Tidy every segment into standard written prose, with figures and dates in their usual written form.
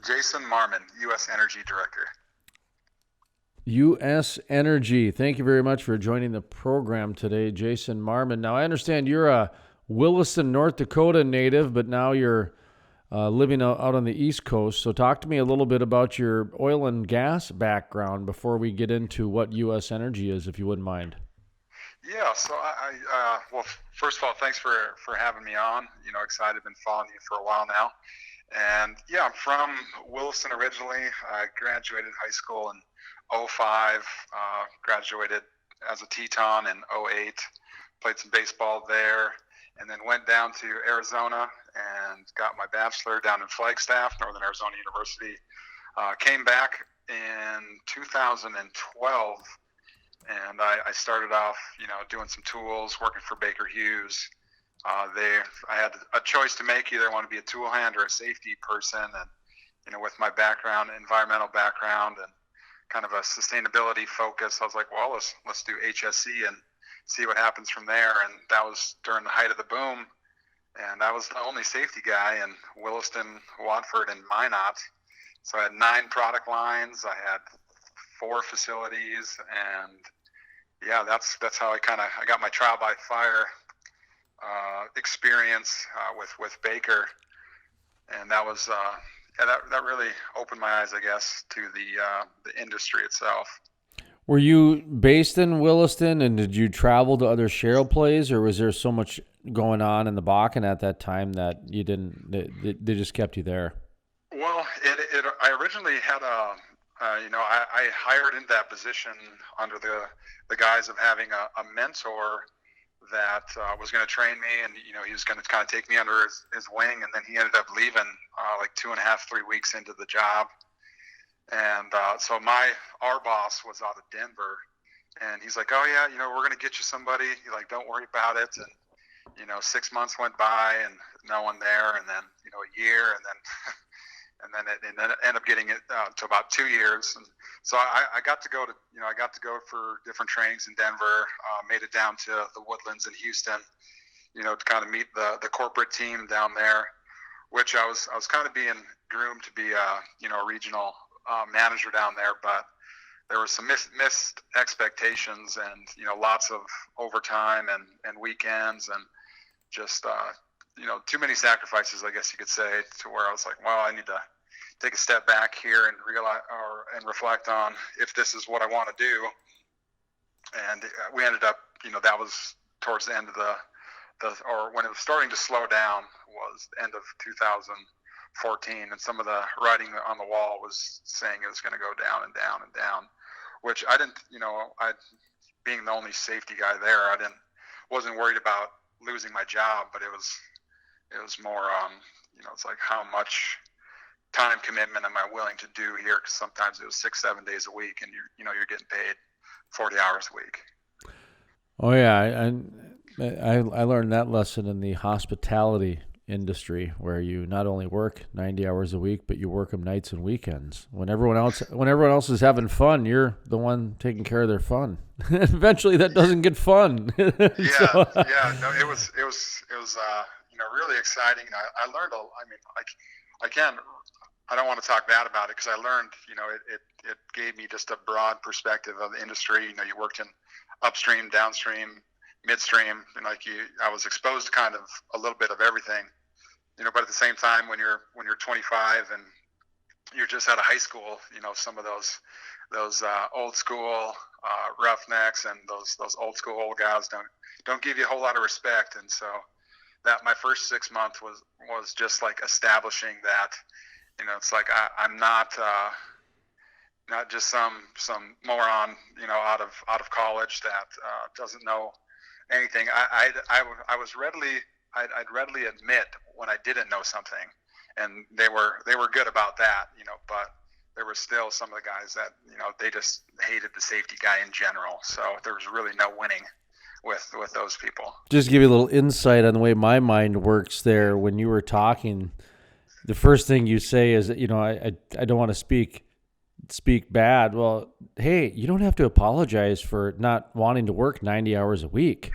Jason Marmon, U.S. Energy Director. U.S. Energy. Thank you very much for joining the program today, Jason Marmon. Now, I understand you're a Williston, North Dakota native, but now you're living out on the East Coast. So talk to me a little bit about your oil and gas background before we get into what U.S. Energy is, if you wouldn't mind. Yeah, so well, first of all, thanks for having me on. Excited, been following you for a while now. And yeah, I'm from Williston originally. I graduated high school in '05, graduated as a Teton in '08, played some baseball there, and then went down to Arizona and got my bachelor down in Flagstaff, Northern Arizona University. Came back in 2012, and I started off, doing some tools, working for Baker Hughes. I had a choice to make: either I want to be a tool hand or a safety person, and with my background, environmental background, and kind of a sustainability focus, I was like, well, let's do HSE and see what happens from there. And that was during the height of the boom, and I was the only safety guy in Williston, Watford, and Minot. So I had 9 product lines, I had 4 facilities, and yeah, that's how I got my trial by fire experience with Baker, and that was that really opened my eyes, I guess, to the industry itself. Were you based in Williston, and did you travel to other shale plays, or was there so much going on in the Bakken at that time that you didn't? They just kept you there? Well, I originally had I hired into that position under the guise of having a mentor that was going to train me, and he was going to kind of take me under his wing, and then he ended up leaving like 2.5, 3 weeks into the job. And so our boss was out of Denver, and he's like, oh yeah, we're going to get you somebody. You're like, don't worry about it. And 6 months went by and no one there, and then a year, and then and then it ended up getting it to about 2 years. And so I got to go for different trainings in Denver. Made it down to the Woodlands in Houston, to kind of meet the corporate team down there, which I was kind of being groomed to be a regional manager down there, but there were some missed expectations, and lots of overtime and weekends, and just too many sacrifices, I guess you could say, to where I was like, well, I need to take a step back here and realize and reflect on if this is what I want to do. And we ended up, that was towards the end of or when it was starting to slow down, was the end of 2014, and some of the writing on the wall was saying it was going to go down and down and down, which I didn't, being the only safety guy there, wasn't worried about losing my job, but it was more, it's like, how much time commitment am I willing to do here? Because sometimes it was 6-7 days a week, and you're getting paid 40 hours a week. Oh yeah, I learned that lesson in the hospitality industry, where you not only work 90 hours a week, but you work them nights and weekends. When everyone else is having fun, you're the one taking care of their fun. Eventually, that doesn't get fun. No, it was really exciting. I learned I don't want to talk bad about it, because I learned, it gave me just a broad perspective of the industry. You worked in upstream, downstream, midstream, and I was exposed to kind of a little bit of everything, but at the same time, when you're 25 and you're just out of high school, some of those old school roughnecks and those old school old guys don't give you a whole lot of respect. And so that my first 6 months was just like establishing that, it's like I'm not just some moron, out of college that doesn't know anything. I'd readily admit when I didn't know something, and they were good about that, but there were still some of the guys that, they just hated the safety guy in general. So there was really no winning with those people. Just give you a little insight on the way my mind works there. When you were talking, the first thing you say is that, I don't want to speak bad. Well, hey, you don't have to apologize for not wanting to work 90 hours a week.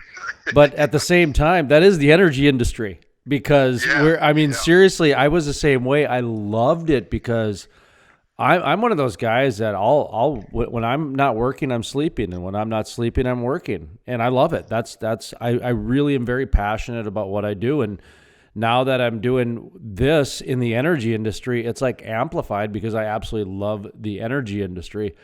But at the same time, that is the energy industry. because Yeah, yeah, seriously, I was the same way. I loved it because I'm one of those guys that when I'm not working, I'm sleeping, and when I'm not sleeping, I'm working, and I love it. I really am very passionate about what I do, and now that I'm doing this in the energy industry, it's like amplified because I absolutely love the energy industry,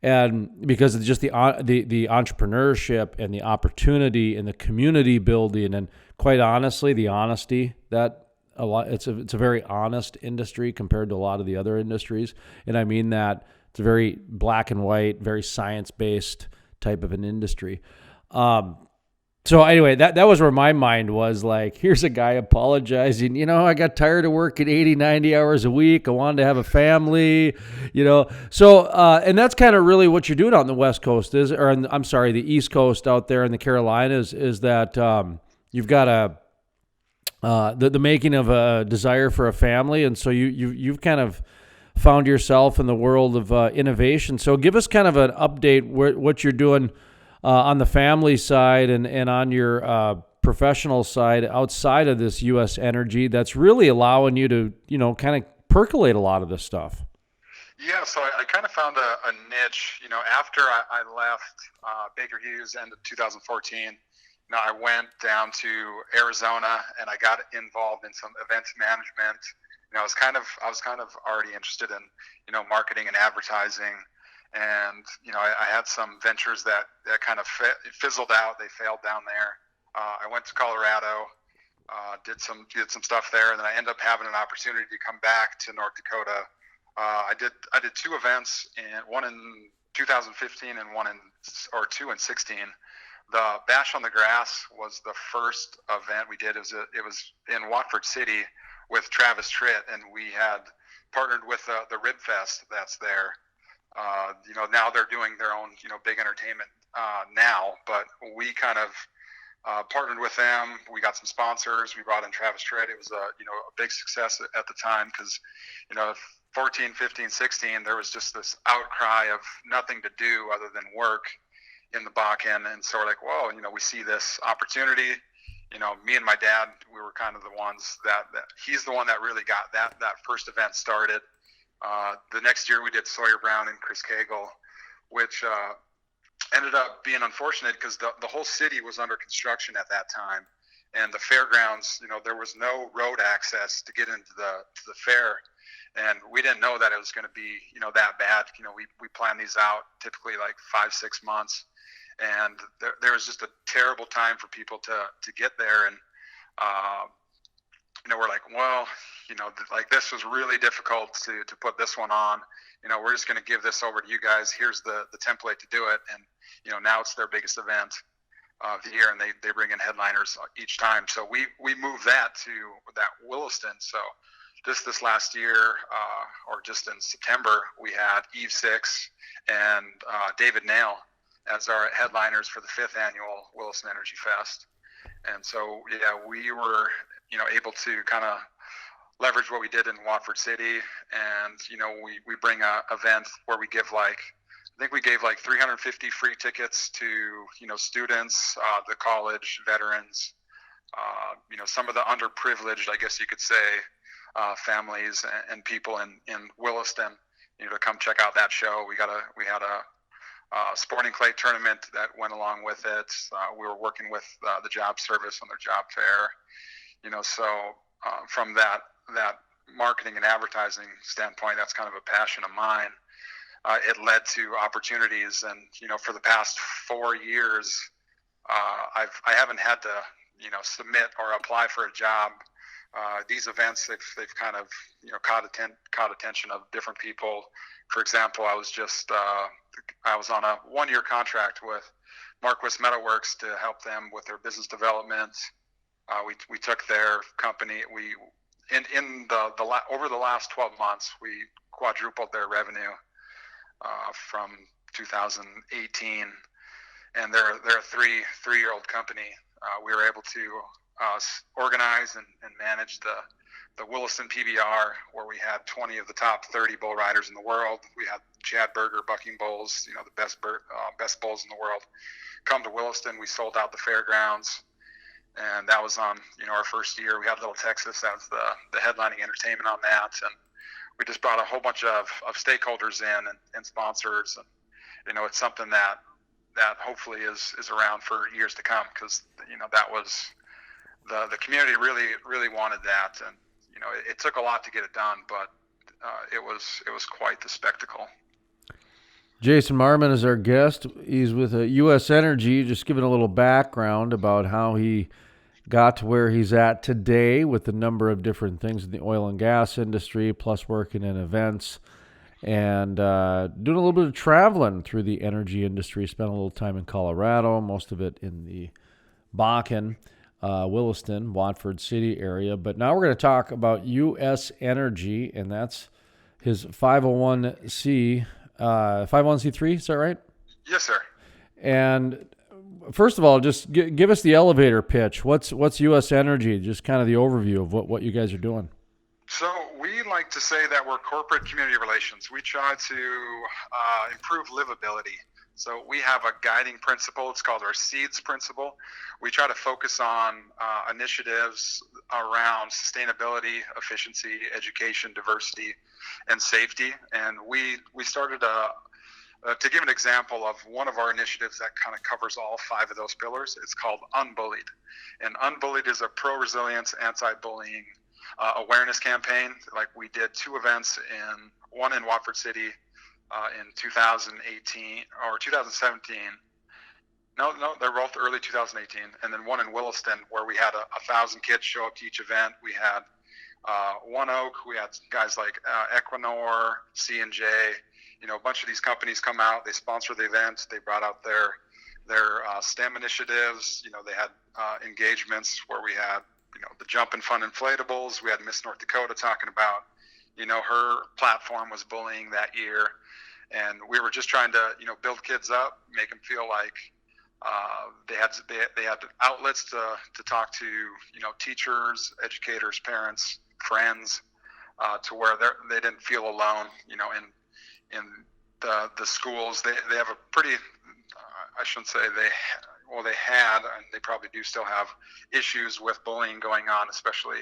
and because it's just the entrepreneurship and the opportunity and the community building, and quite honestly, the honesty that a lot it's a very honest industry compared to a lot of the other industries, and I mean that it's a very black and white, very science based type of an industry. So anyway, that was where my mind was like, here's a guy apologizing, I got tired of working 80, 90 hours a week. I wanted to have a family, So, and that's kind of really what you're doing out on the West Coast I'm sorry, the East Coast out there in the Carolinas is that you've got the making of a desire for a family. And so you've kind of found yourself in the world of innovation. So give us kind of an update what you're doing on the family side and on your professional side outside of this U.S. energy that's really allowing you to, kind of percolate a lot of this stuff. yeah. So I kind of found a niche. After I left Baker Hughes end of 2014. I went down to Arizona and I got involved in some events management. I was kind of already interested in marketing and advertising, and I had some ventures that kind of fizzled out. They failed down there. I went to Colorado, did some stuff there, and then I ended up having an opportunity to come back to North Dakota. I did two events, one in 2015 and two in 16. The Bash on the Grass was the first event we did. It was in Watford City with Travis Tritt, and we had partnered with the Rib Fest that's there. Now they're doing their own big entertainment now, but we kind of partnered with them. We got some sponsors. We brought in Travis Tritt. It was a big success at the time because 14, 15, 16 there was just this outcry of nothing to do other than work in the Bakken, and so we're like, whoa, we see this opportunity. Me and my dad, we were kind of the ones that he's the one that really got that first event started. The next year we did Sawyer Brown and Chris Cagle, which ended up being unfortunate because the whole city was under construction at that time, and the fairgrounds, there was no road access to get into the fair, and we didn't know that it was going to be that bad. We planned these out typically like 5-6 months, and there was just a terrible time for people to get there, and we're like, well, like this was really difficult to put this one on. We're just going to give this over to you guys. Here's the template to do it, and now it's their biggest event of the year, and they bring in headliners each time. So we moved that to that Williston. So just this last year, or just in September, we had S.E.E.D.S and David Nail as our headliners for the 5th annual Williston Energy Fest. And so, yeah, we were, able to kind of leverage what we did in Watford City. And, we bring a event where we give I think we gave 350 free tickets to, students, the college, veterans, some of the underprivileged, I guess you could say, families and people in Williston, to come check out that show. We had a sporting clay tournament that went along with it. We were working with the job service on their job fair, so from that marketing and advertising standpoint, that's kind of a passion of mine. It led to opportunities, and for the past 4 years, I haven't had to submit or apply for a job. These events, they've kind of caught attention of different people. For example, I was on a 1-year contract with Marquis Metalworks to help them with their business development. We took their company. Over the last 12 months, we quadrupled their revenue from 2018, and they're a three-year-old company. We were able to organize and manage the Williston PBR, where we had 20 of the top 30 bull riders in the world. We had Chad Berger bucking bulls, the best bulls in the world, come to Williston. We sold out the fairgrounds, and that was on our first year. We had Little Texas as the headlining entertainment on that, and we just brought a whole bunch of stakeholders in and sponsors, and it's something that hopefully is around for years to come, because that was the community really wanted that, and it took a lot to get it done, but it was quite the spectacle. Jason Marmon is our guest. He's with U.S. Energy, just giving a little background about how he got to where he's at today with a number of different things in the oil and gas industry, plus working in events and doing a little bit of traveling through the energy industry. Spent a little time in Colorado, most of it in the Bakken, Williston, Watford City area. But now we're going to talk about U.S. Energy, and that's his 501c3, is that right? Yes, sir. And first of all, just give us the elevator pitch. What's U.S. Energy? Just kind of the overview of what you guys are doing. So we like to say that we're corporate community relations. We try to improve livability. So we have a guiding principle. It's called our S.E.E.D.S principle. We try to focus on initiatives around sustainability, efficiency, education, diversity, and safety. And we started to give an example of one of our initiatives that kind of covers all 5 of those pillars. It's called Unbullied. And Unbullied is a pro-resilience, anti-bullying awareness campaign. Like, we did 2 events, one in Watford City in 2018 or 2017. No, they're both early 2018. And then one in Williston, where we had 1,000 kids show up to each event. We had One Oak. We had guys like Equinor, C&J. A bunch of these companies come out. They sponsor the event. They brought out their STEM initiatives. They had engagements where we had the Jump and Fun inflatables. We had Miss North Dakota talking about her platform was bullying that year, and we were just trying to build kids up, make them feel like they had outlets to talk to teachers, educators, parents, friends, to where they didn't feel alone. In the schools, they have a pretty, I shouldn't say they had, and they probably do still have issues with bullying going on, especially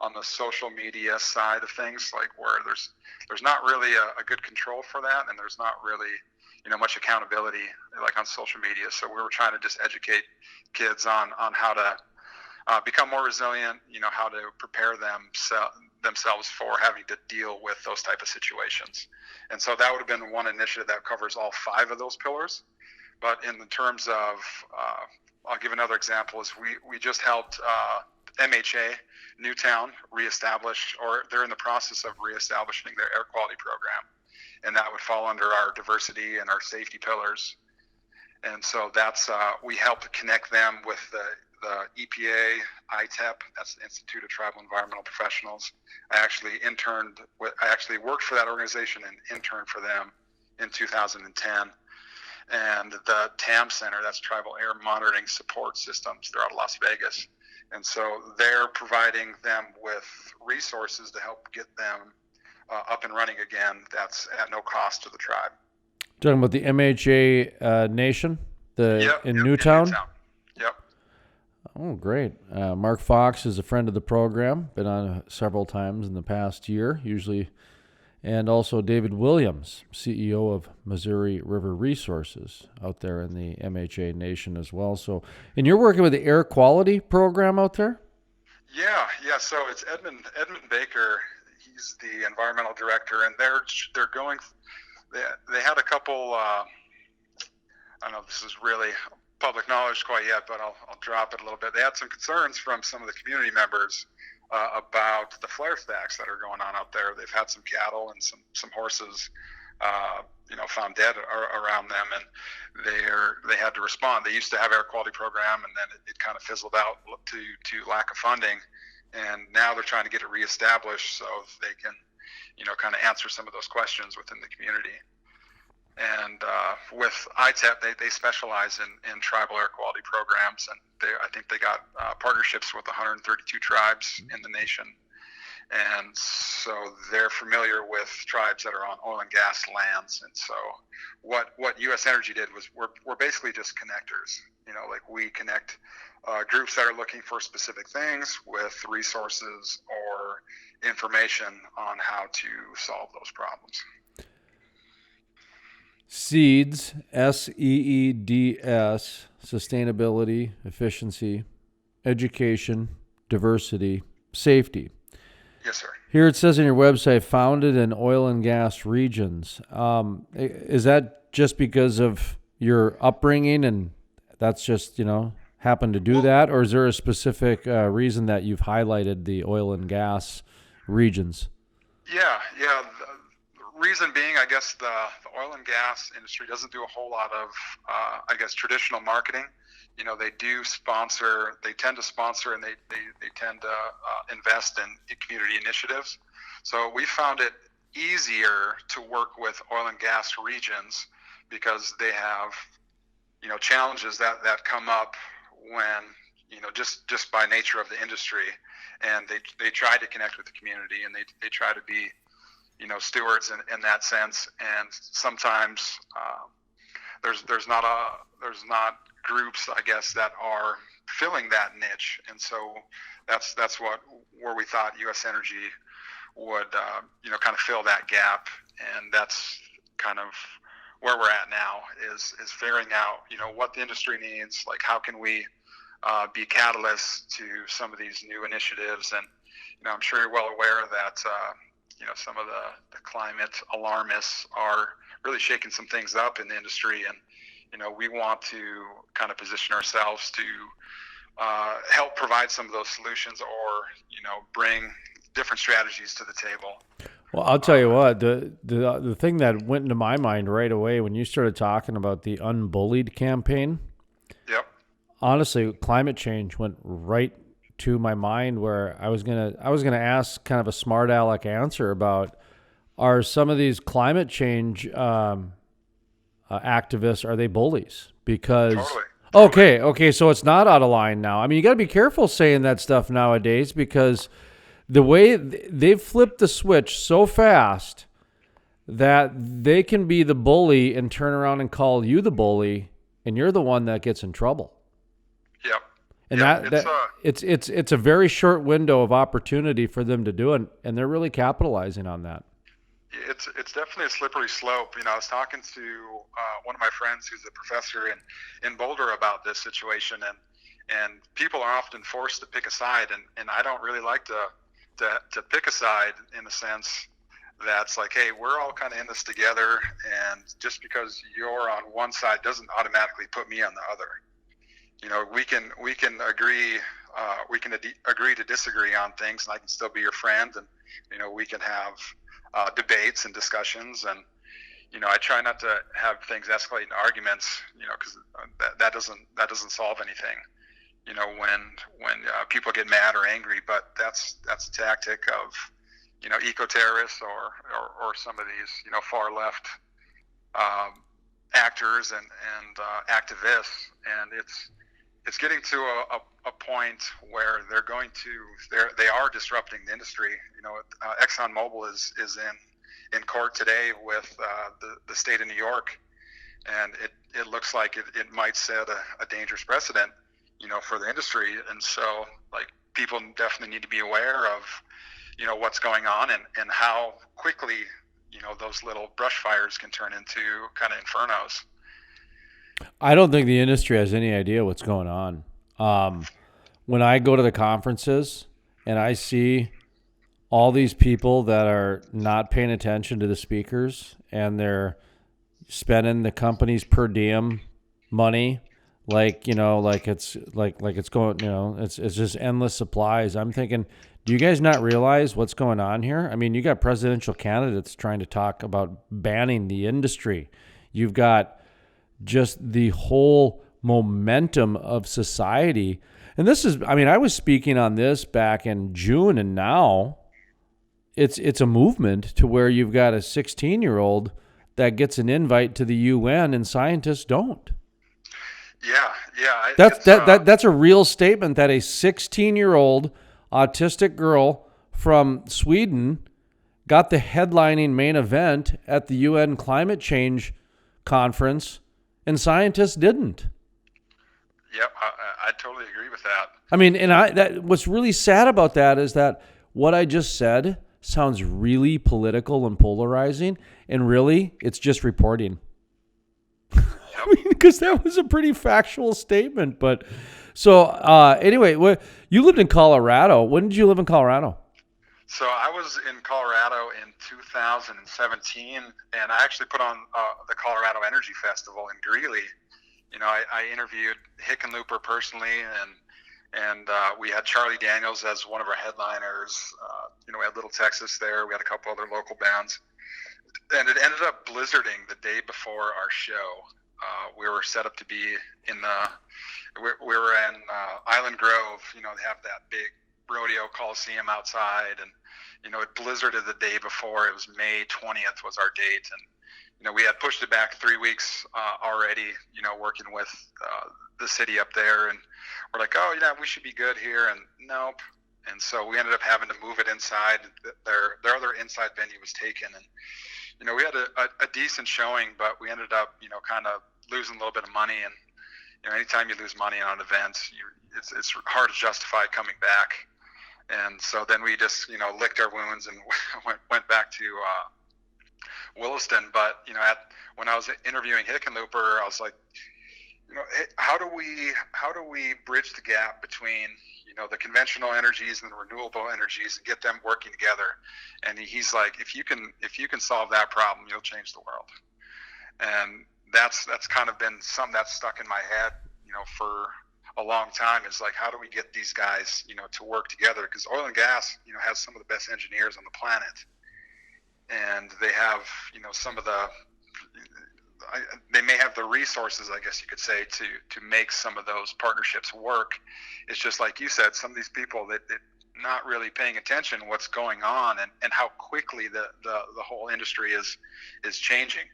on the social media side of things, like where there's not really a good control for that, and there's not really much accountability like on social media. So we were trying to just educate kids on how to become more resilient, how to prepare themselves for having to deal with those type of situations. And so that would have been one initiative that covers all 5 of those pillars. But in the terms of, I'll give another example, is we just helped MHA Newtown reestablish, or they're in the process of reestablishing their air quality program. And that would fall under our diversity and our safety pillars. And so that's, we helped connect them with the EPA, ITEP, that's the Institute of Tribal Environmental Professionals. I actually worked for that organization and interned for them in 2010. And the TAM Center, that's Tribal Air Monitoring Support Systems, they're out of Las Vegas. And so they're providing them with resources to help get them up and running again. That's at no cost to the tribe. Talking about the MHA Nation in Newtown? In Newtown. Yep. Oh, great. Mark Fox is a friend of the program, been on several times in the past year, usually. And also David Williams, CEO of Missouri River Resources out there in the MHA Nation as well. So, and you're working with the air quality program out there? Yeah. So it's Edmund Baker. He's the environmental director, and they're going. They had a couple. I don't know if this is really public knowledge quite yet, but I'll drop it a little bit. They had some concerns from some of the community members about the flare stacks that are going on out there. They've had some cattle and some horses, found dead around them, and they had to respond. They used to have air quality program, and then it kind of fizzled out to lack of funding, and now they're trying to get it reestablished so they can, kind of answer some of those questions within the community. And with ITEP, they specialize in tribal air quality programs, and I think they got partnerships with 132 tribes in the nation. And so they're familiar with tribes that are on oil and gas lands. And so what U.S. Energy did was we're basically just connectors. Like we connect groups that are looking for specific things with resources or information on how to solve those problems. S.E.E.D.S, S-E-E-D-S, sustainability, efficiency, education, diversity, safety. Yes, sir. Here it says in your website, founded in oil and gas regions. Is that just because of your upbringing and that's just, happened to do that? Or is there a specific reason that you've highlighted the oil and gas regions? Yeah. The reason being, I guess the oil and gas industry doesn't do a whole lot of, traditional marketing. They do sponsor, they tend to sponsor, and they tend to invest in community initiatives. So we found it easier to work with oil and gas regions because they have, challenges that come up when, just by nature of the industry. And they try to connect with the community, and they try to be, stewards in that sense. And sometimes there's not groups, I guess, that are filling that niche, and so that's where we thought U.S. Energy would kind of fill that gap, and that's kind of where we're at now is figuring out what the industry needs, like how can we be catalysts to some of these new initiatives. And I'm sure you're well aware that some of the climate alarmists are really shaking some things up in the industry, and we want to kind of position ourselves to help provide some of those solutions, or bring different strategies to the table. Well, I'll tell you what, the thing that went into my mind right away when you started talking about the Unbullied campaign. Yep. Honestly, climate change went right to my mind, where I was gonna ask kind of a smart aleck answer about, are some of these climate change activists, are they bullies? Because Totally. Okay, so it's not out of line now. I mean, you got to be careful saying that stuff nowadays, because the way they've flipped the switch so fast that they can be the bully and turn around and call you the bully, and you're the one that gets in trouble. Yep. And it's a very short window of opportunity for them to do it, and they're really capitalizing on that. It's definitely a slippery slope. I was talking to one of my friends who's a professor in Boulder about this situation, and people are often forced to pick a side, and I don't really like to pick a side, in the sense that's like, hey, we're all kind of in this together, and just because you're on one side doesn't automatically put me on the other. We can agree agree to disagree on things, and I can still be your friend, and we can have debates and discussions, and I try not to have things escalate into arguments, because that doesn't solve anything. When people get mad or angry, but that's a tactic of eco-terrorists or some of these far left actors and activists, and it's getting to a point where they are disrupting the industry. ExxonMobil is in court today with the state of New York, and it looks like it might set a dangerous precedent, for the industry. And so, like, people definitely need to be aware of what's going on, and how quickly those little brush fires can turn into kind of infernos. I don't think the industry has any idea what's going on. When I go to the conferences and I see all these people that are not paying attention to the speakers, and they're spending the company's per diem money like it's going, it's just endless supplies. I'm thinking, do you guys not realize what's going on here? I mean, you got presidential candidates trying to talk about banning the industry. You've got just the whole momentum of society. And this is, I was speaking on this back in June, and now it's a movement to where you've got a 16-year-old that gets an invite to the UN and scientists don't. Yeah. That's a real statement, that a 16-year-old autistic girl from Sweden got the headlining main event at the UN climate change conference, and scientists didn't. Yep, I totally agree with that. I mean, and what's really sad about that is that what I just said sounds really political and polarizing, and really, it's just reporting. I Yep. mean, because that was a pretty factual statement. But so anyway, you lived in Colorado. When did you live in Colorado? So I was in Colorado in 2017, and I actually put on the Colorado Energy Festival in Greeley. I interviewed Hickenlooper personally, and we had Charlie Daniels as one of our headliners. We had Little Texas there. We had a couple other local bands, and it ended up blizzarding the day before our show. We were set up to be in we were in Island Grove. They have that big rodeo coliseum outside, and it blizzarded the day before. It was May 20th was our date, and we had pushed it back 3 weeks already. Working with the city up there, and we're like, oh yeah, we should be good here, and nope. And so we ended up having to move it inside. Their other inside venue was taken, and we had a decent showing, but we ended up kind of losing a little bit of money. And anytime you lose money on an event, it's hard to justify coming back. And so then we just licked our wounds and went back to Williston. But when I was interviewing Hickenlooper, I was like, how do we bridge the gap between the conventional energies and the renewable energies and get them working together? And he's like, if you can solve that problem, you'll change the world. And that's kind of been something that's stuck in my head for a long time, is like, how do we get these guys to work together? Because oil and gas has some of the best engineers on the planet, and they have some of they may have the resources, I guess you could say, to make some of those partnerships work. It's just like you said, some of these people that not really paying attention what's going on, and how quickly the whole industry is changing.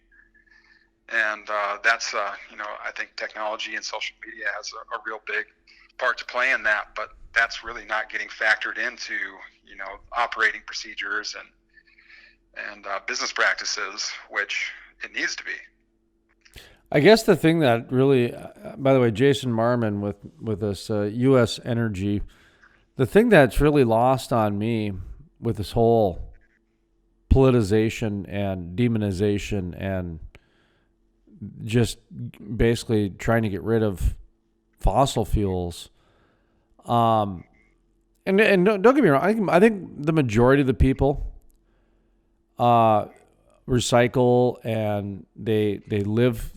And that's I think technology and social media has a real big part to play in that, but that's really not getting factored into operating procedures and business practices, which it needs to be. I guess the thing that really, by the way, Jason Marmon with this U.S. Energy, the thing that's really lost on me with this whole politicization and demonization and just basically trying to get rid of fossil fuels. And don't get me wrong, I think the majority of the people recycle and they live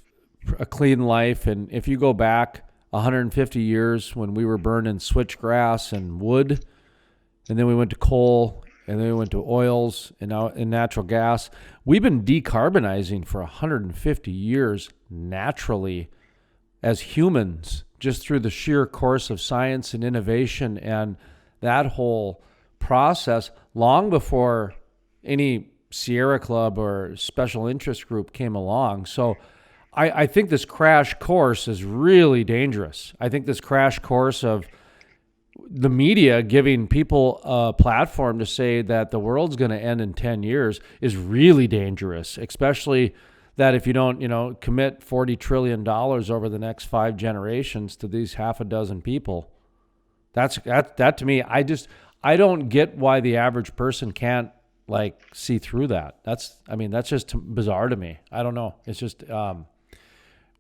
a clean life. And if you go back 150 years when we were burning switchgrass and wood, and then we went to coal, and then we went to oils and now in natural gas, we've been decarbonizing for 150 years naturally as humans, just through the sheer course of science and innovation and that whole process, long before any Sierra Club or special interest group came along. So I think this crash course is really dangerous. I think this crash course of the media giving people a platform to say that the world's going to end in 10 years is really dangerous, especially that if you don't, commit $40 trillion over the next 5 generations to these half a dozen people. That to me, I don't get why the average person can't see through that. That's just bizarre to me. I don't know. It's just,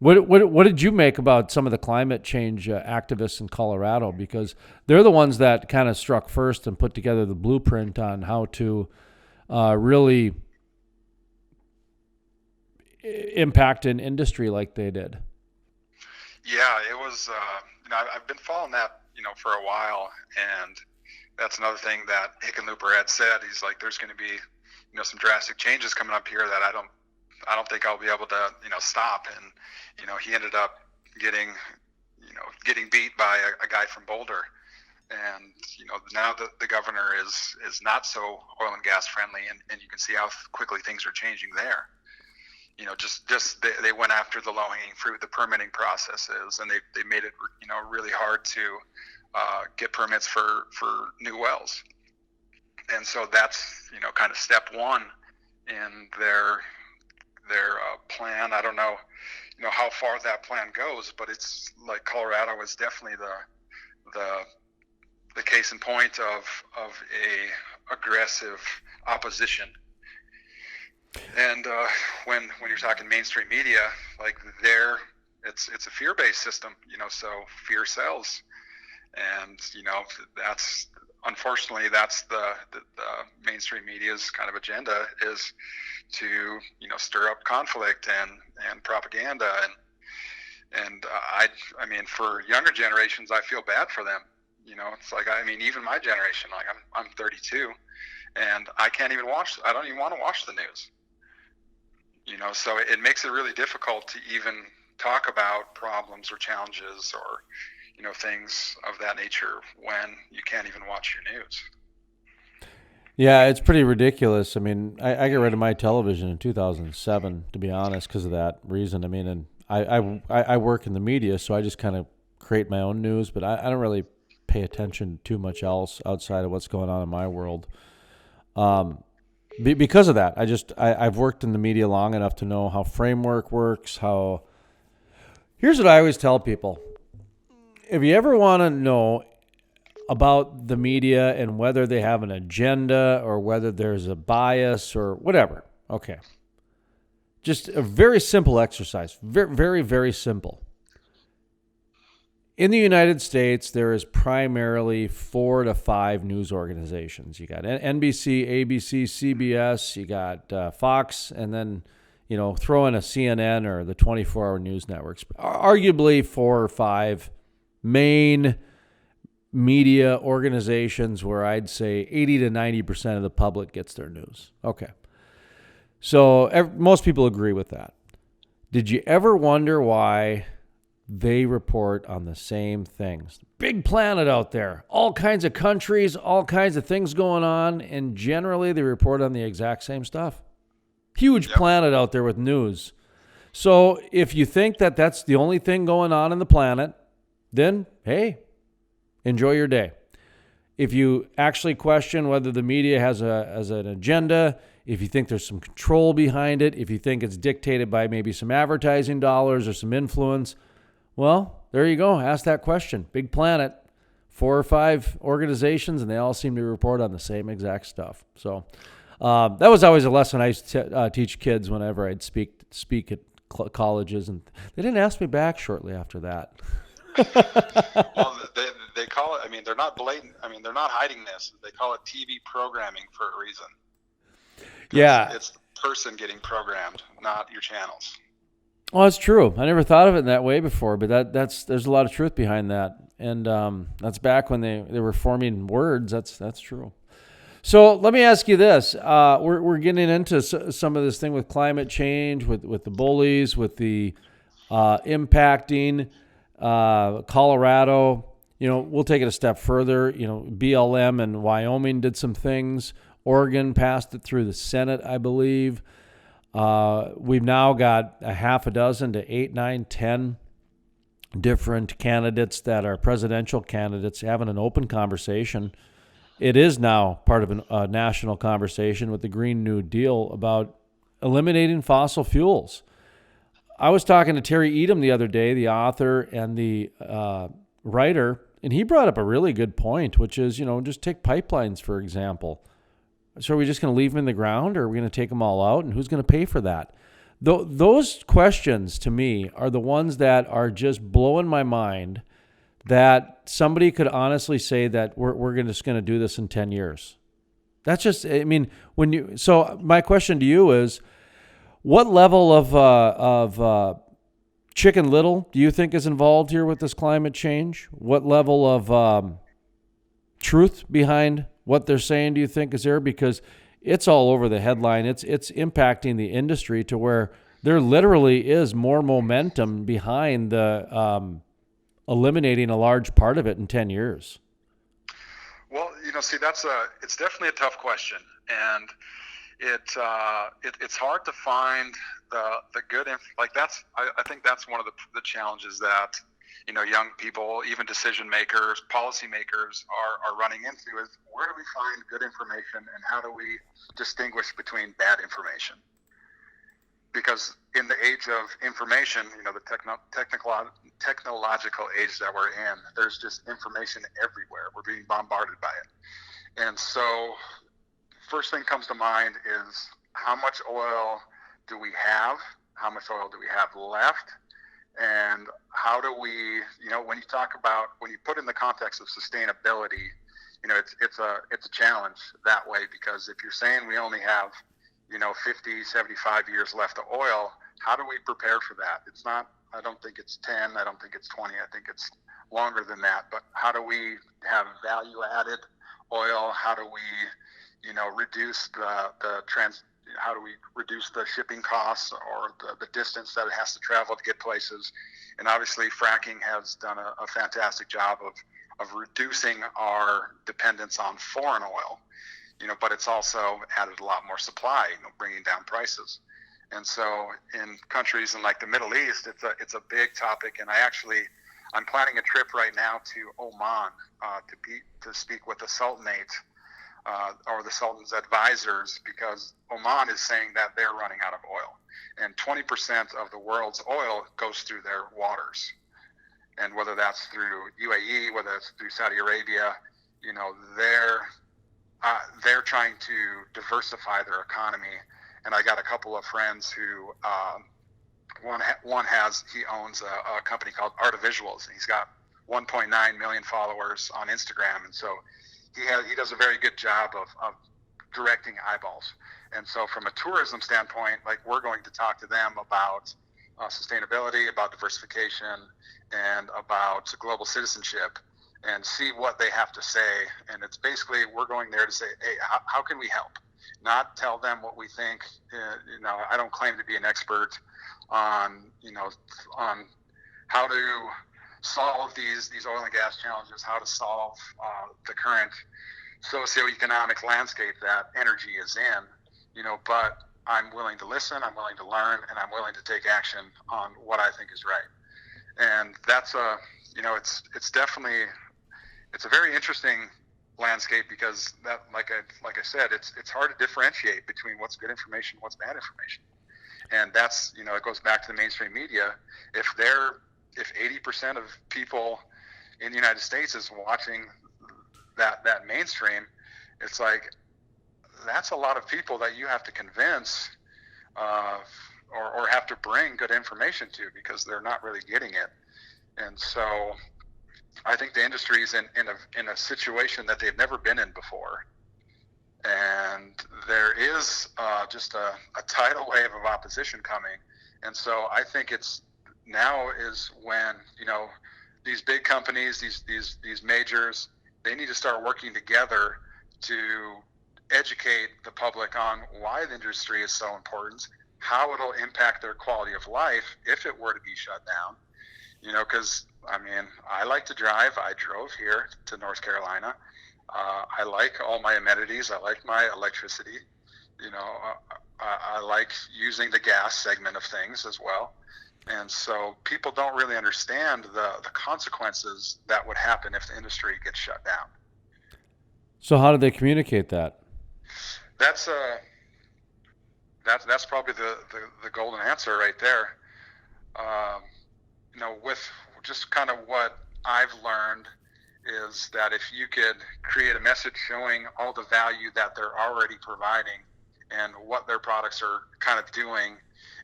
what did you make about some of the climate change activists in Colorado? Because they're the ones that kind of struck first and put together the blueprint on how to really impact an industry like they did. Yeah, it was. I've been following that for a while, and that's another thing that Hickenlooper had said. He's like, there's going to be some drastic changes coming up here that I don't think I'll be able to stop. And he ended up getting beat by a guy from Boulder. And now the governor is not so oil and gas friendly, and you can see how quickly things are changing there. They went after the low hanging fruit, the permitting processes, and they made it really hard to get permits for new wells. And so that's kind of step one in their plan. I don't know how far that plan goes, but it's like Colorado is definitely the case in point of a aggressive opposition. And when you're talking mainstream media, like it's a fear-based system, so fear sells, and that's unfortunately that's the mainstream media's kind of agenda, is to stir up conflict and propaganda, and I mean, for younger generations, I feel bad for them. It's like, I mean, even my generation, like I'm 32, and I don't even want to watch the news. So it makes it really difficult to even talk about problems or challenges or things of that nature when you can't even watch your news. Yeah, it's pretty ridiculous. I mean, I got rid of my television in 2007, to be honest, because of that reason. I mean, and I work in the media, so I just kind of create my own news, but I don't really pay attention to too much else outside of what's going on in my world. Because of that, I've worked in the media long enough to know how framework works. Here's what I always tell people: if you ever want to know about the media and whether they have an agenda or whether there's a bias or whatever, okay, just a very simple exercise, very, very, very simple. In the United States, there is primarily 4 to 5 news organizations. You got NBC, ABC, CBS, you got Fox, and then, throw in a CNN or the 24-hour news networks. Arguably 4 or 5 main media organizations where I'd say 80 to 90% of the public gets their news. Okay. So most people agree with that. Did you ever wonder why they report on the same things? Big planet out there, all kinds of countries, all kinds of things going on, and generally they report on the exact same stuff. Huge planet out there with news. So if you think that that's the only thing going on in the planet, then, hey, enjoy your day. If you actually question whether the media has an agenda, if you think there's some control behind it, if you think it's dictated by maybe some advertising dollars or some influence, well, there you go. Ask that question. Big planet, 4 or 5 organizations, and they all seem to report on the same exact stuff. So that was always a lesson I used to teach kids whenever I'd speak at colleges, and they didn't ask me back shortly after that. Well, they call it, I mean, they're not blatant. I mean, they're not hiding this. They call it TV programming for a reason. Yeah. It's the person getting programmed, not your channels. Well, that's true. I never thought of it in that way before, but there's a lot of truth behind that. And that's back when they were forming words. That's true. So let me ask you this. We're getting into some of this thing with climate change, with the bullies, with the impacting Colorado. We'll take it a step further. BLM and Wyoming did some things. Oregon passed it through the Senate, I believe. We've now got a half a dozen to 8, 9, 10 different candidates that are presidential candidates having an open conversation. It is now part of a national conversation with the Green New Deal about eliminating fossil fuels. I was talking to Terry Edom the other day, the author and the writer, and he brought up a really good point, which is, just take pipelines, for example. So are we just going to leave them in the ground, or are we going to take them all out, and who's going to pay for that? Those questions, to me, are the ones that are just blowing my mind, that somebody could honestly say that we're just going to do this in 10 years. That's just, I mean, so my question to you is, what level of Chicken Little do you think is involved here with this climate change? What level of truth behind what they're saying do you think is there? Because it's all over the headline. It's impacting the industry to where there literally is more momentum behind the eliminating a large part of it in 10 years. Well, see, it's definitely a tough question, and it's hard to find the good I think that's one of the challenges that young people, even decision makers, policymakers are running into, is where do we find good information and how do we distinguish between bad information? Because in the age of information, the technological age that we're in, there's just information everywhere. We're being bombarded by it. And so first thing comes to mind is how much oil do we have? How much oil do we have left? And how do we, when you put in the context of sustainability, it's a challenge that way, because if you're saying we only have 50, 75 years left of oil, how do we prepare for that? It's not, I don't think it's 10, I don't think it's 20, I think it's longer than that. But how do we have value added oil? How do we, reduce how do we reduce the shipping costs or the distance that it has to travel to get places? And obviously fracking has done a fantastic job of reducing our dependence on foreign oil, but it's also added a lot more supply, bringing down prices. And so in countries in like the Middle East, it's a big topic. And I'm planning a trip right now to Oman to speak with the Sultanate or the Sultan's advisors, because Oman is saying that they're running out of oil. And 20% of the world's oil goes through their waters. And whether that's through UAE, whether it's through Saudi Arabia, they're trying to diversify their economy. And I got a couple of friends who, he owns a company called Art of Visuals, and he's got 1.9 million followers on Instagram. And so he does a very good job of directing eyeballs. And so from a tourism standpoint, like, we're going to talk to them about sustainability, about diversification, and about global citizenship, and see what they have to say. And it's basically, we're going there to say, hey, how can we help? Not tell them what we think. I don't claim to be an expert on how to solve these oil and gas challenges, how to solve the current socioeconomic landscape that energy is in, but I'm willing to listen, I'm willing to learn, and I'm willing to take action on what I think is right. And that's it's definitely, it's a very interesting landscape, because that, like I said, it's hard to differentiate between what's good information, what's bad information. And that's, it goes back to the mainstream media. If 80% of people in the United States is watching that mainstream, it's like, that's a lot of people that you have to convince or have to bring good information to, because they're not really getting it. And so I think the industry is in a situation that they've never been in before. And there is just a tidal wave of opposition coming. And so I think now is when, these big companies, these majors, they need to start working together to educate the public on why the industry is so important, how it'll impact their quality of life if it were to be shut down. Because, I like to drive. I drove here to North Carolina. I like all my amenities. I like my electricity. I like using the gas segment of things as well. And so people don't really understand the consequences that would happen if the industry gets shut down. So how do they communicate that? That's probably the golden answer right there. With just kind of what I've learned is that if you could create a message showing all the value that they're already providing and what their products are kind of doing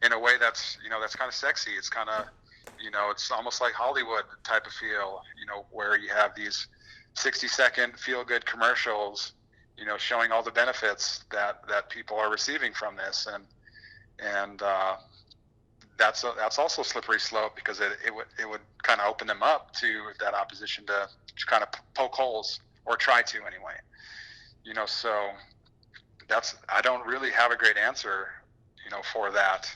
in a way that's kind of sexy. It's kind of, it's almost like Hollywood type of feel, where you have these 60-second feel-good commercials, showing all the benefits that people are receiving from this. And that's also a slippery slope, because it would kind of open them up to that opposition to kind of poke holes, or try to anyway. So I don't really have a great answer, for that.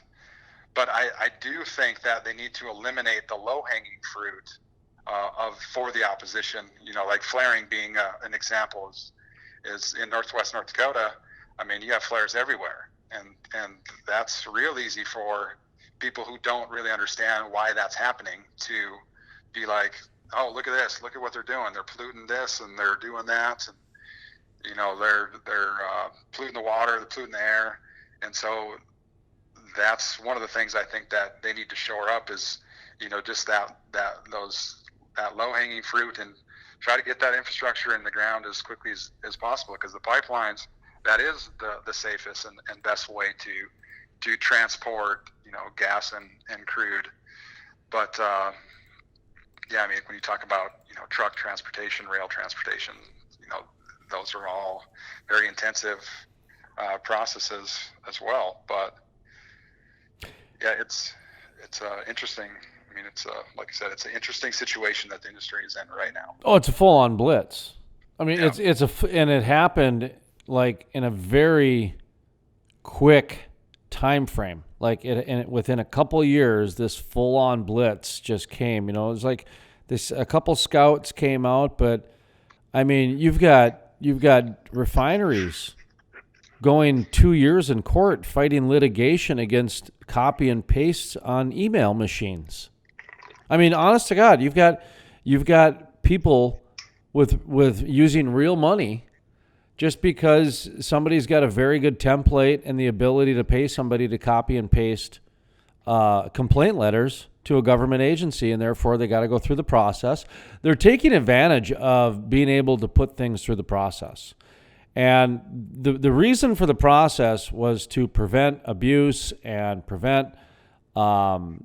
But I do think that they need to eliminate the low-hanging fruit for the opposition. Like flaring being an example is in Northwest North Dakota. You have flares everywhere, and that's real easy for people who don't really understand why that's happening to be like, oh, look at this, look at what they're doing. They're polluting this and they're doing that, and they're polluting the water, they're polluting the air. And so that's one of the things I think that they need to shore up is, just that low hanging fruit, and try to get that infrastructure in the ground as quickly as possible, because the pipelines, that is the safest and best way to transport, gas and crude. But yeah, I mean, when you talk about, truck transportation, rail transportation, those are all very intensive processes as well. But yeah, it's interesting. I mean, it's like I said, it's an interesting situation that the industry is in right now. Oh, it's a full-on blitz. I mean, Yeah. and it happened like in a very quick time frame. Like within a couple of years, this full-on blitz just came. It was like this. A couple scouts came out, but I mean, you've got refineries going 2 years in court fighting litigation against copy and paste on email machines. I mean, honest to God, you've got people with using real money just because somebody's got a very good template and the ability to pay somebody to copy and paste complaint letters to a government agency, and therefore they got to go through the process. They're taking advantage of being able to put things through the process. And the reason for the process was to prevent abuse and prevent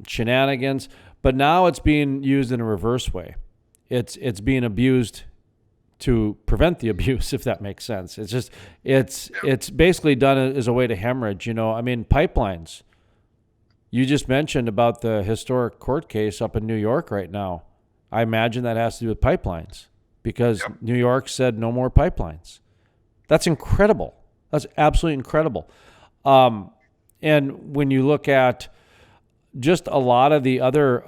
shenanigans. But now it's being used in a reverse way. It's being abused to prevent the abuse, if that makes sense. It's basically done as a way to hemorrhage. I mean, pipelines. You just mentioned about the historic court case up in New York right now. I imagine that has to do with pipelines, because New York said no more pipelines. That's incredible. That's absolutely incredible. And when you look at just a lot of the other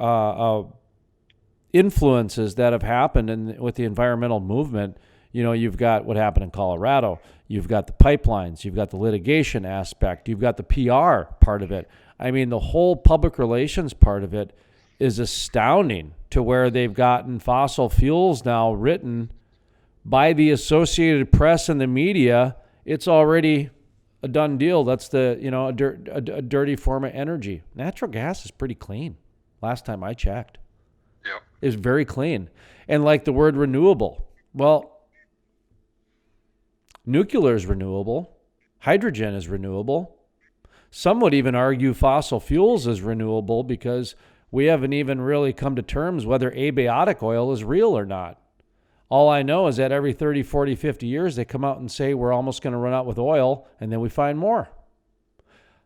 influences that have happened with the environmental movement, you've got what happened in Colorado. You've got the pipelines. You've got the litigation aspect. You've got the PR part of it. I mean, the whole public relations part of it is astounding, to where they've gotten fossil fuels now written by the Associated Press and the media. It's already a done deal. That's a dirty form of energy. Natural gas is pretty clean. Last time I checked, it's very clean. And like the word renewable, well, nuclear is renewable. Hydrogen is renewable. Some would even argue fossil fuels is renewable, because we haven't even really come to terms whether abiotic oil is real or not. All I know is that every 30, 40, 50 years, they come out and say we're almost going to run out with oil, and then we find more.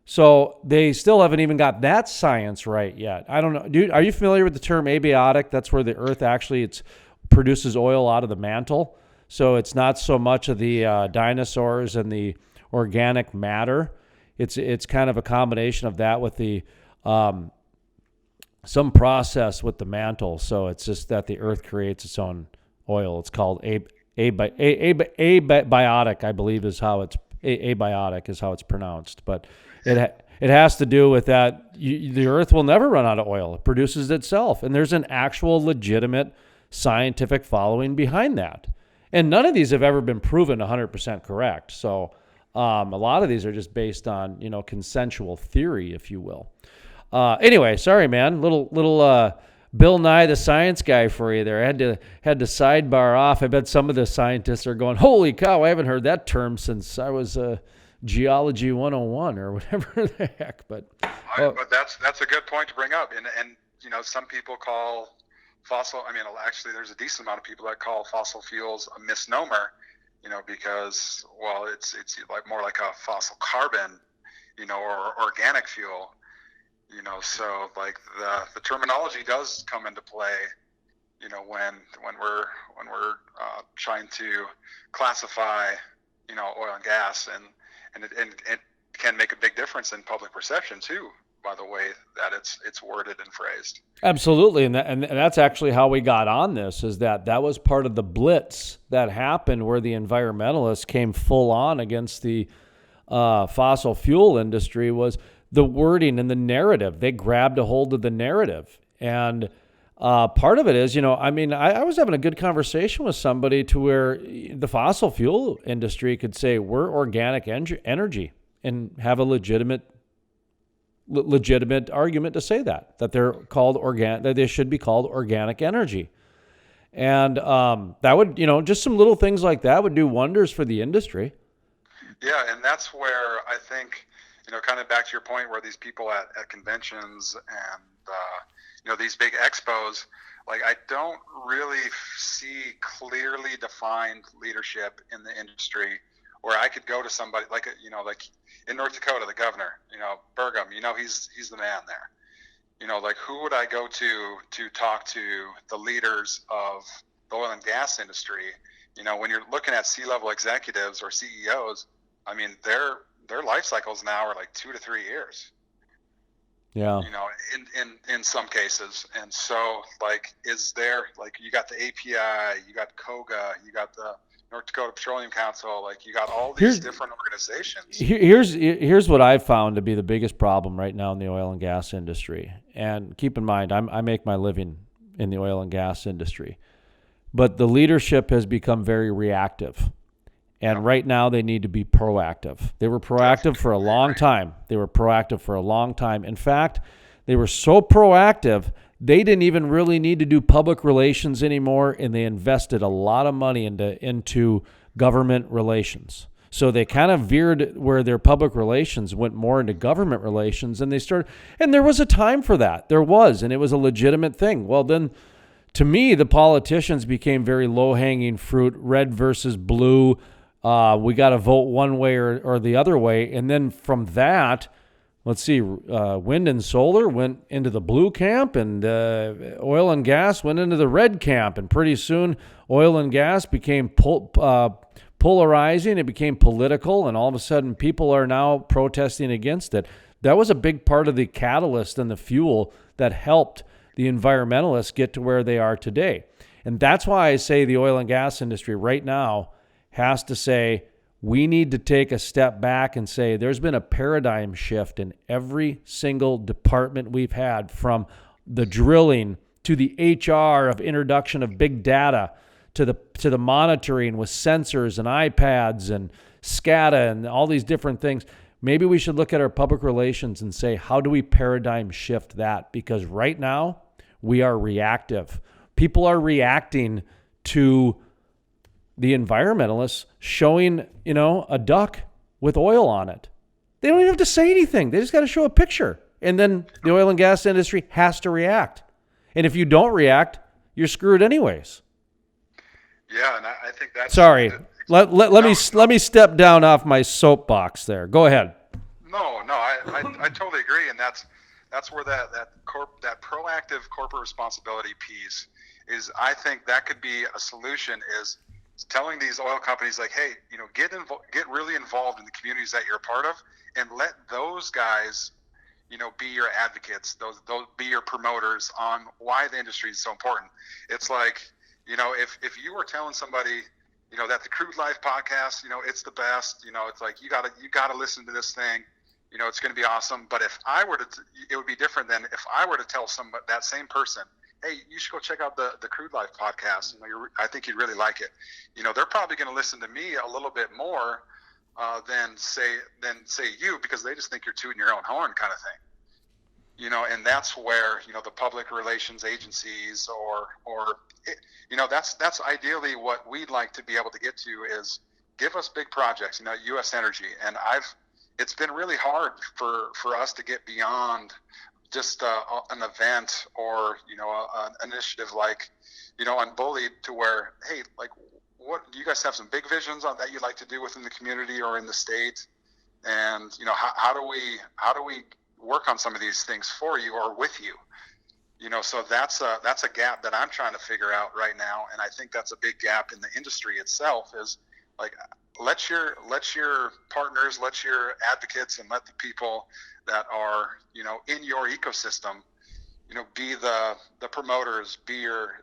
So they still haven't even got that science right yet. I don't know. Dude, are you familiar with the term abiotic? That's where the earth actually produces oil out of the mantle. So it's not so much of the dinosaurs and the organic matter. It's kind of a combination of that with the some process with the mantle. So it's just that the earth creates its own oil. It's called abiotic, I believe, is how it's abiotic is how it's pronounced. But it has to do with that. The earth will never run out of oil. It produces itself, and there's an actual legitimate scientific following behind that. And none of these have ever been proven 100% correct. So a lot of these are just based on consensual theory, if you will. Anyway, sorry, man. Little Bill Nye the Science Guy for you there. I had to sidebar off. I bet some of the scientists are going, "Holy cow! I haven't heard that term since I was Geology 101 or whatever the heck." But that's a good point to bring up. And some people call fossil. I mean, actually, there's a decent amount of people that call fossil fuels a misnomer. Because it's like more like a fossil carbon, or organic fuel. So like the terminology does come into play, when we're trying to classify, oil and gas, and it can make a big difference in public perception too, by the way that it's worded and phrased. Absolutely, and that's actually how we got on this. Is that was part of the blitz that happened, where the environmentalists came full on against the fossil fuel industry, was the wording and the narrative. They grabbed a hold of the narrative. And part of it is, I was having a good conversation with somebody to where the fossil fuel industry could say we're organic energy and have a legitimate legitimate argument to say that they're called organic, that they should be called organic energy. And that would, just some little things like that would do wonders for the industry. Yeah, and that's where I think, kind of back to your point where these people at conventions and, these big expos, like I don't really see clearly defined leadership in the industry where I could go to somebody like in North Dakota, the governor, Burgum, he's the man there. Like who would I go to talk to the leaders of the oil and gas industry? When you're looking at C-level executives or CEOs, I mean, their life cycles now are like 2 to 3 years. Yeah. In some cases. And so like, is there, like, you got the API, you got KOGA, you got the North Dakota Petroleum Council, like you got all these different organizations. Here's what I've found to be the biggest problem right now in the oil and gas industry. And keep in mind, I make my living in the oil and gas industry, but the leadership has become very reactive. And right now they need to be proactive. They were proactive for a long time. In fact, they were so proactive, they didn't even really need to do public relations anymore, and they invested a lot of money into government relations. So they kind of veered where their public relations went more into government relations, and and there was a time for that. There was, and it was a legitimate thing. Well, then, to me, the politicians became very low-hanging fruit, red versus blue. We got to vote one way or the other way. And then from that, let's see, wind and solar went into the blue camp, and oil and gas went into the red camp. And pretty soon, oil and gas became polarizing. It became political, and all of a sudden, people are now protesting against it. That was a big part of the catalyst and the fuel that helped the environmentalists get to where they are today. And that's why I say the oil and gas industry right now has to say, we need to take a step back and say there's been a paradigm shift in every single department we've had, from the drilling to the HR of introduction of big data to the monitoring with sensors and iPads and SCADA and all these different things. Maybe we should look at our public relations and say, how do we paradigm shift that? Because right now we are reactive. People are reacting to the environmentalists showing, a duck with oil on it. They don't even have to say anything. They just got to show a picture. And then the oil and gas industry has to react. And if you don't react, you're screwed anyways. Yeah, and I think that's... Sorry. Let me step down off my soapbox there. Go ahead. No, I totally agree. And that's where that proactive corporate responsibility piece is. I think that could be a solution, is telling these oil companies, like, hey, get really involved in the communities that you're a part of, and let those guys, be your advocates, those be your promoters on why the industry is so important. It's like, if you were telling somebody, that the Crude Life podcast, it's the best, it's like, you gotta listen to this thing, it's going to be awesome. But if I were to, it would be different than if I were to tell that same person, hey, you should go check out the Crude Life podcast. I think you'd really like it. They're probably going to listen to me a little bit more than say you, because they just think you're tooting your own horn kind of thing. And that's where, the public relations agencies that's ideally what we'd like to be able to get to, is give us big projects, U.S. Energy. And it's been really hard for us to get beyond just an event or an initiative like Unbullied, to where, hey, like, what do you guys have some big visions on that you'd like to do within the community or in the state? And how do we work on some of these things for you or with you? So that's a gap that I'm trying to figure out right now, and I think that's a big gap in the industry itself. Is like, let your partners, let your advocates, and let the people that are in your ecosystem, be the promoters, be your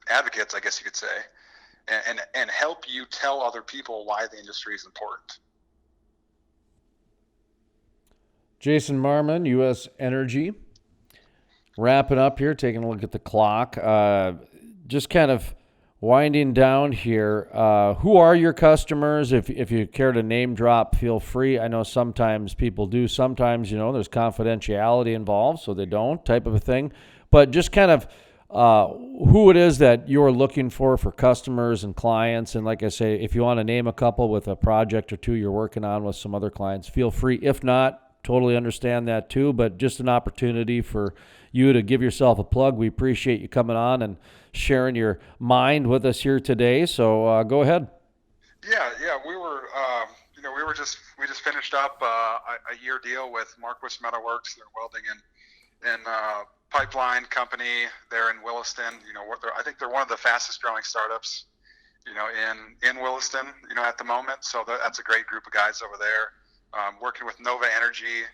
advocates, I guess you could say, and help you tell other people why the industry is important. Jason Marmon, U.S. Energy. Wrapping up here, taking a look at the clock. Just kind of winding down here, who are your customers? If you care to name drop, feel free. I know sometimes people do. Sometimes, there's confidentiality involved, so they don't, type of a thing. But just kind of who it is that you're looking for customers and clients. And like I say, if you want to name a couple with a project or two you're working on with some other clients, feel free. If not, totally understand that too. But just an opportunity for you to give yourself a plug. We appreciate you coming on and sharing your mind with us here today. So go ahead. Yeah. We just finished up a year deal with Marquis Metalworks. They're welding in pipeline company there in Williston. I think they're one of the fastest growing startups, in Williston, at the moment. So that's a great group of guys over there. Working with Nova Energy,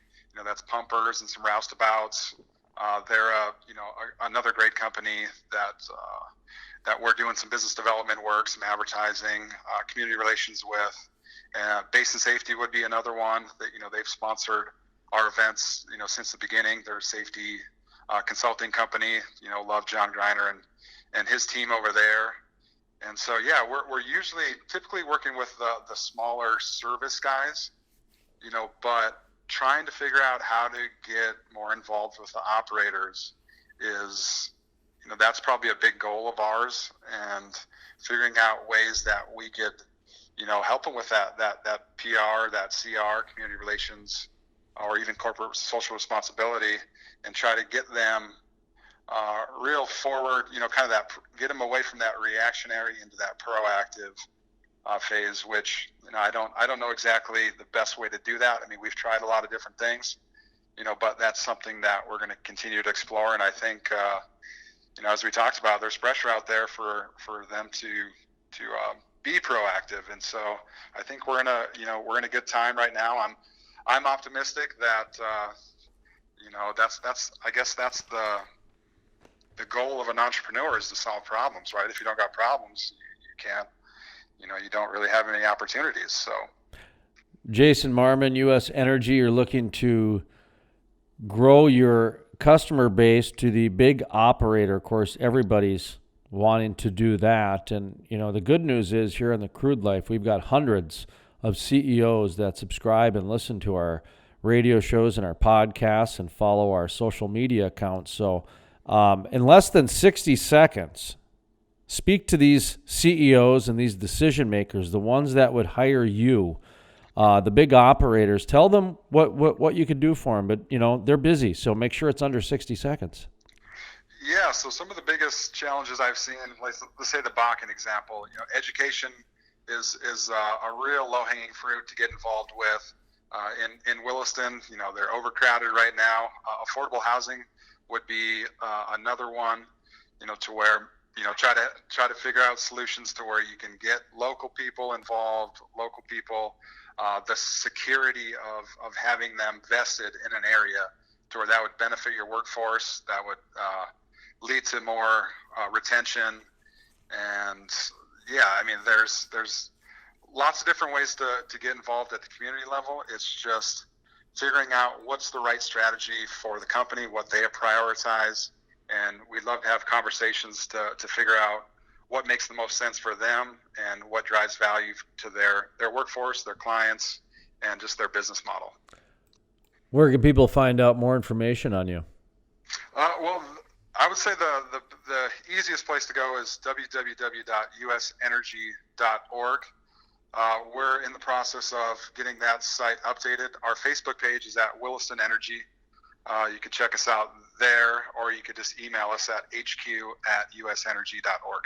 that's pumpers and some roustabouts. They're another great company that we're doing some business development work, some advertising, community relations with. Basin Safety would be another one that they've sponsored our events since the beginning. They're a safety consulting company. Love John Greiner and his team over there. And so we're typically working with the smaller service guys, but trying to figure out how to get more involved with the operators is, that's probably a big goal of ours, and figuring out ways that we could, help them with that PR, that CR, community relations, or even corporate social responsibility, and try to get them real forward, kind of get them away from that reactionary into that proactive phase, which I don't know exactly the best way to do that. I mean, we've tried a lot of different things, but that's something that we're going to continue to explore. And I think, as we talked about, there's pressure out there for them to be proactive. And so I think we're in a good time right now. I'm optimistic that that's the goal of an entrepreneur, is to solve problems, right? If you don't got problems, you can't. You don't really have any opportunities. So, Jason Marmon, U.S. Energy, you're looking to grow your customer base to the big operator. Of course, everybody's wanting to do that. And, the good news is here in the Crude Life, we've got hundreds of CEOs that subscribe and listen to our radio shows and our podcasts and follow our social media accounts. So in less than 60 seconds, speak to these CEOs and these decision makers, the ones that would hire you, the big operators. Tell them what you could do for them, but they're busy, so make sure it's under 60 seconds. Yeah. So some of the biggest challenges I've seen, let's say the Bakken example. Education is a real low-hanging fruit to get involved with. In Williston, they're overcrowded right now. Affordable housing would be another one. To where try to figure out solutions to where you can get local people involved, the security of having them vested in an area, to where that would benefit your workforce, that would lead to more retention. And there's lots of different ways to get involved at the community level. It's just figuring out what's the right strategy for the company, what they prioritize. And we'd love to have conversations to figure out what makes the most sense for them and what drives value to their workforce, their clients, and just their business model. Where can people find out more information on you? Well, I would say the easiest place to go is www.usenergy.org. We're in the process of getting that site updated. Our Facebook page is at Williston Energy. You can check us out there, or you could just email us at hq@usenergy.org.